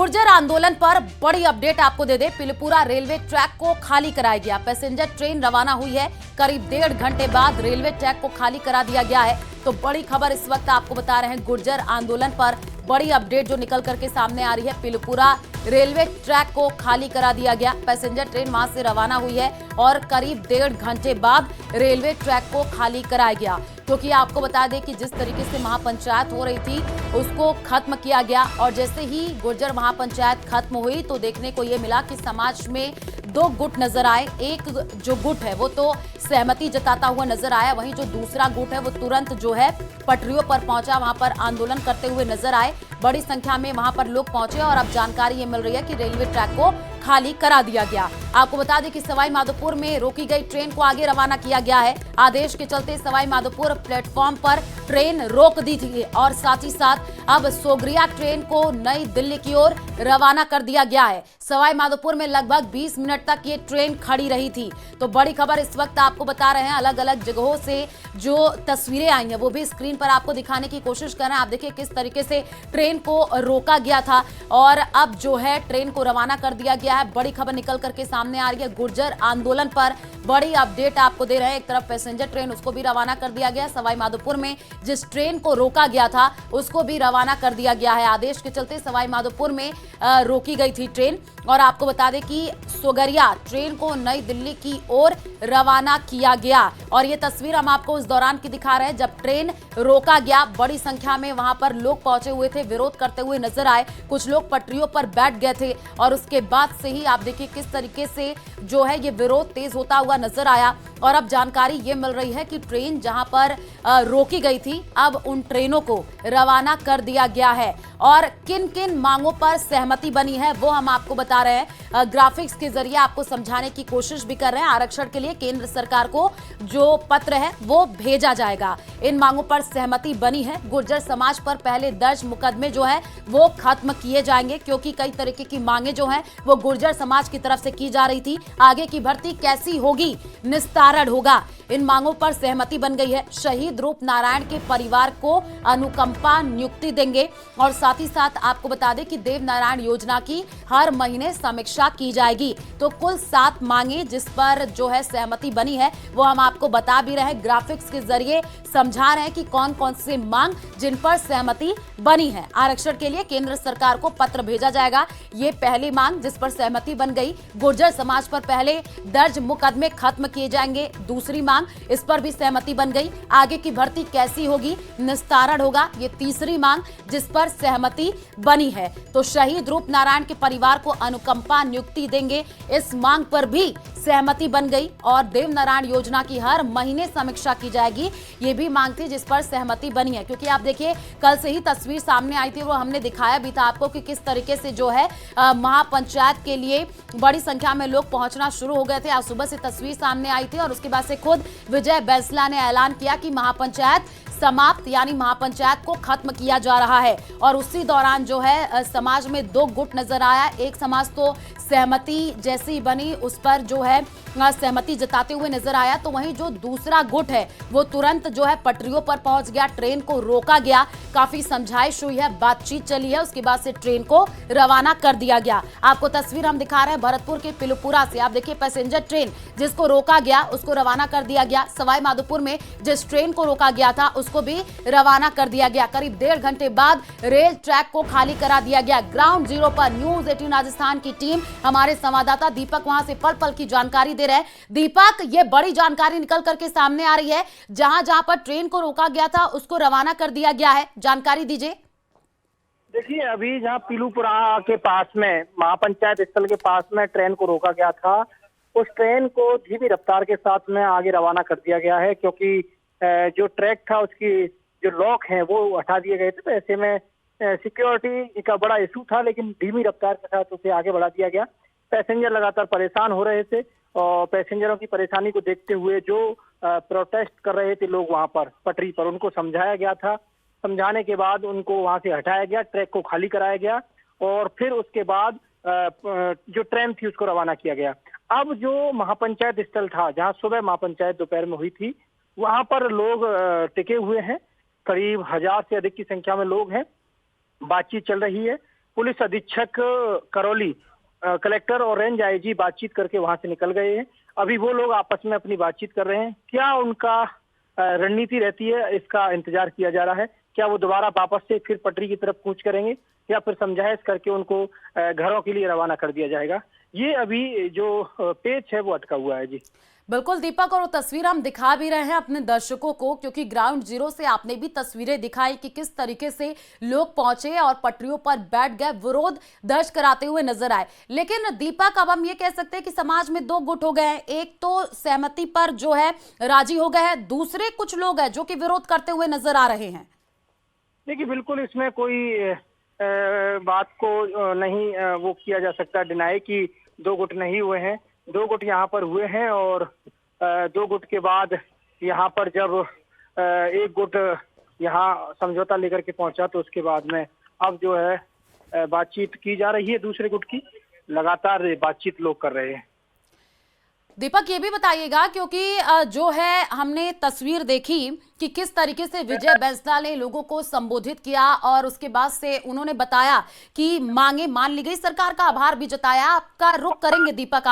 गुर्जर आंदोलन पर बड़ी अपडेट आपको दे दे। पिलपुरा रेलवे ट्रैक को खाली कराया गया। पैसेंजर ट्रेन रवाना हुई है। करीब 1.5 घंटे बाद रेलवे ट्रैक को खाली करा दिया गया है। तो बड़ी खबर इस वक्त आपको बता रहे हैं, गुर्जर आंदोलन पर बड़ी अपडेट जो निकल करके सामने आ रही है। पिलपुरा रेलवे ट्रैक को खाली करा दिया गया। पैसेंजर ट्रेन वहां से रवाना हुई है और करीब 1.5 घंटे बाद रेलवे ट्रैक को खाली कराया गया, क्योंकि आपको बता दें कि जिस तरीके से महापंचायत हो रही थी उसको खत्म किया गया। और जैसे ही गुर्जर महापंचायत खत्म हुई तो देखने को ये मिला कि समाज में 2 गुट नजर आए। एक जो गुट है वो तो सहमति जताता हुआ नजर आया, वहीं जो दूसरा गुट है वो तुरंत जो है पटरियों पर पहुंचा, वहां पर आंदोलन करते हुए नजर आए। बड़ी संख्या में वहां पर लोग पहुंचे और अब जानकारी ये मिल रही है कि रेलवे ट्रैक को खाली करा दिया गया। आपको बता दें कि सवाई माधोपुर में रोकी गई ट्रेन को आगे रवाना किया गया है। आदेश के चलते सवाई माधोपुर प्लेटफॉर्म पर ट्रेन रोक दी थी और साथ ही साथ अब सोगरिया ट्रेन को नई दिल्ली की ओर रवाना कर दिया गया है। सवाई माधोपुर में लगभग 20 मिनट तक ये ट्रेन खड़ी रही थी। तो बड़ी खबर इस वक्त आपको बता रहे हैं, अलग अलग जगहों से जो तस्वीरें आई हैं वो भी स्क्रीन पर आपको दिखाने की कोशिश कर रहे हैं। आप देखिए किस तरीके से ट्रेन को रोका गया था और अब जो है ट्रेन को रवाना कर दिया गया है। बड़ी खबर निकल करके सामने आ रही है। गुर्जर आंदोलन पर बड़ी अपडेट आपको दे रहे हैं। एक तरफ पैसेंजर ट्रेन उसको भी रवाना कर दिया गया। सवाई माधोपुर में जिस ट्रेन को रोका गया था उसको भी रवाना कर दिया गया है। आदेश के चलते सवाई माधोपुर में रोकी गई थी ट्रेन। और आपको बता दें कि सोगरिया ट्रेन को नई दिल्ली की ओर रवाना किया गया। और ये तस्वीर हम आपको उस दौरान की दिखा रहे हैं जब ट्रेन रोका गया। बड़ी संख्या में वहां पर लोग पहुंचे हुए थे, विरोध करते हुए नजर आए। कुछ लोग पटरियों पर बैठ गए थे और उसके बाद से ही आप देखिए किस तरीके से जो है ये विरोध तेज होता हुआ नजर आया। और अब जानकारी ये मिल रही है कि ट्रेन जहां पर रोकी गई थी अब उन ट्रेनों को रवाना कर दिया गया है। और किन किन मांगों पर सहमति बनी है वो हम आपको बता रहे हैं। ग्राफिक्स के जरिए आपको समझाने की कोशिश भी कर रहे हैं। आरक्षण के लिए केंद्र सरकार को जो पत्र है वो भेजा जाएगा। इन मांगों पर सहमति बनी है। गुर्जर समाज पर पहले दर्ज मुकदमे जो है वो खत्म किए जाएंगे, क्योंकि कई तरीके की मांगे जो है वो गुर्जर समाज की तरफ से की जा रही थी। आगे की भर्ती कैसी होगी, निस्तारण होगा, इन मांगों पर सहमति बन गई है। शहीद रूप नारायण के परिवार को अनुकंपा नियुक्ति देंगे और साथ ही साथ आपको बता दें कि देव नारायण योजना की हर महीने समीक्षा की जाएगी। तो कुल 7 मांगे जिस पर जो है सहमति बनी है वो हम आपको बता भी रहे हैं। ग्राफिक्स के जरिए समझा रहे हैं कि कौन कौन से मांग जिन पर सहमति बनी है। आरक्षण के लिए केंद्र सरकार को पत्र भेजा जाएगा, ये पहली मांग जिस पर सहमति बन गई। गुर्जर समाज पर पहले दर्ज मुकदमे खत्म किए जाएंगे, दूसरी मांग इस पर भी सहमति बन गई। आगे की भर्ती कैसी होगी, निस्तारण होगा, ये तीसरी मांग जिस पर सहमति बनी है। तो शहीद रूप नारायण के परिवार को अनुकंपा नियुक्ति देंगे, इस मांग पर भी सहमति बन गई। और देव नारायण योजना की हर महीने समीक्षा की जाएगी, ये भी मांग थी जिस पर सहमति बनी है। क्योंकि आप देखिए कल से ही तस्वीर सामने आई थी, वो हमने दिखाया भी था आपको कि किस तरीके से जो है महापंचायत के लिए बड़ी संख्या में लोग पहुंचना शुरू हो गए थे। आज सुबह से तस्वीर सामने आई थी और उसके बाद से खुद विजय बैंसला ने ऐलान किया कि महापंचायत समाप्त, यानी महापंचायत को खत्म किया जा रहा है। और उसी दौरान जो है समाज में 2 गुट नजर आया। एक समाज तो सहमति जैसी बनी उस पर जो है सहमति जताते हुए नजर आया, तो वहीं जो दूसरा गुट है वो तुरंत जो है पटरियों पर पहुंच गया। ट्रेन को रोका गया, काफी समझाइश हुई है, बातचीत चली है, उसके बाद से ट्रेन को रवाना कर दिया गया। आपको तस्वीर हम दिखा रहे हैं भरतपुर के पिलपुरा से। आप देखिए पैसेंजर ट्रेन जिसको रोका गया उसको रवाना कर दिया गया। सवाई माधोपुर में जिस ट्रेन को रोका गया था उसको भी रवाना कर दिया गया। करीब 1.5 घंटे बाद रेल ट्रैक को खाली करा दिया गया। ग्राउंड जीरो पर न्यूज 18 राजस्थान की टीम, हमारे संवाददाता दीपक वहां से पल पल की जानकारी दे रहे हैं। दीपक, ये बड़ी जानकारी निकल करके सामने आ रही है, जहां जहां पर ट्रेन को रोका गया था उसको रवाना कर दिया गया है, जानकारी दीजिए। देखिए, अभी जहाँ पीलूपुरा के पास में महापंचायत स्थल के पास में ट्रेन को रोका गया था, उस ट्रेन को धीमी रफ्तार के साथ में आगे रवाना कर दिया गया है, क्योंकि जो ट्रैक था उसकी जो लॉक है वो हटा दिए गए थे। तो ऐसे में सिक्योरिटी का बड़ा इशू था, लेकिन धीमी रफ्तार के साथ उसे आगे बढ़ा दिया गया। पैसेंजर लगातार परेशान हो रहे थे और पैसेंजरों की परेशानी को देखते हुए जो प्रोटेस्ट कर रहे थे लोग वहां पर पटरी पर, उनको समझाया गया था। समझाने के बाद उनको वहां से हटाया गया, ट्रैक को खाली कराया गया और फिर उसके बाद जो ट्रेन थी उसको रवाना किया गया। अब जो महापंचायत स्थल था जहां सुबह महापंचायत दोपहर में हुई थी, वहां पर लोग टिके हुए हैं। करीब 1000 से अधिक की संख्या में लोग हैं। बातचीत चल रही है पुलिस अधीक्षक करौली, कलेक्टर और रेंज आईजी बातचीत करके वहां से निकल गए हैं। अभी वो लोग आपस में अपनी बातचीत कर रहे हैं। क्या उनका रणनीति रहती है, इसका इंतजार किया जा रहा है। क्या वो दोबारा वापस से फिर पटरी की तरफ कूच करेंगे या फिर समझाइश करके उनको घरों के लिए रवाना कर दिया जाएगा। ये अभी जो पेच है वो अटका हुआ है। जी बिल्कुल दीपक, और वो तस्वीर हम दिखा भी रहे हैं अपने दर्शकों को, क्योंकि ग्राउंड जीरो से आपने भी तस्वीरें दिखाई कि किस तरीके से लोग पहुंचे और पटरियों पर बैठ गए, विरोध दर्ज कराते हुए नजर आए। लेकिन दीपक, अब हम ये कह सकते हैं कि समाज में दो गुट हो गए हैं। एक तो सहमति पर जो है राजी हो गए हैं, दूसरे कुछ लोग हैं जो कि विरोध करते हुए नजर आ रहे हैं। देखिए, बिल्कुल इसमें कोई बात को नहीं वो किया जा सकता डिनाई कि दो गुट नहीं हुए हैं। दो गुट यहाँ पर हुए हैं और दो गुट के बाद यहाँ पर जब एक गुट यहाँ समझौता लेकर के पहुंचा तो उसके बाद में अब जो है बातचीत की जा रही है। दूसरे गुट की लगातार बातचीत लोग कर रहे हैं। दीपक, ये भी बताइएगा, क्योंकि जो है हमने तस्वीर देखी कि किस तरीके से विजय बैंसला ने लोगों को संबोधित किया और उसके बाद से उन्होंने बताया कि मांगे मान ली गई, सरकार का आभार भी जताया। आपका रुख करेंगे दीपक।